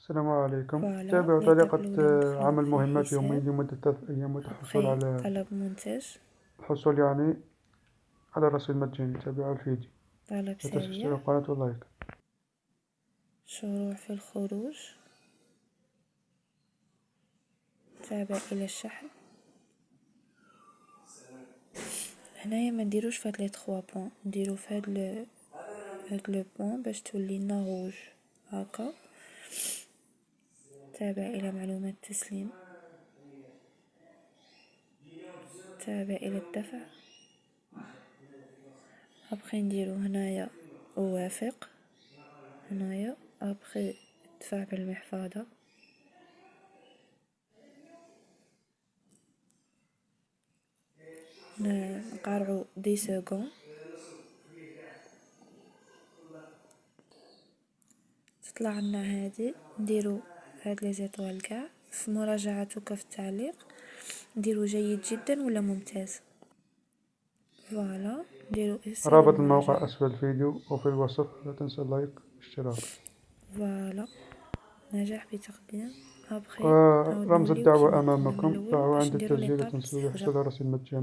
السلام عليكم. فوالا تابعوا ليتاب طريقة الأولى ندخلو عمل في مهمات يومية الحساب. لمدة 3 أيام والحصول ابخي على طلب منتج، الحصول يعني على رصيد مجاني. تابعوا الفيديو، طلب لا تنسوا اشتراك سريع، القناة واللايك. شروع في الخروج، تابع إلى الشحن. هنايا ما نديروش في هاد لي 3 بوين، نديرو في هاد لو بوين باش تولي لنا روج هاكا. تابع إلى معلومات التسليم، تابع إلى الدفع. ابخي نديرو هنايا أوافق، هنايا ابخي ادفع بالمحفظة. نقارعو 10 سكون، تطلع لنا هادي. نديرو هاد لي زيطوال كاع في مراجعات وكا في التعليق، نديرو جيد جدا ولا ممتاز. فوالا نديرو ارسال رابط الموقع المراجعة. أسفل الفيديو وفي الوصف. لا تنسى اللايك والاشتراك. فوالا نجاح بتقديم. ابخي نعاود رمز نوليو الدعوة كيما كنا من أمامكم. الاول ضعوا باش عند نديرو التسجيل ليطاب لتنسوا الزوجة. الحصول على رصيد مجاني.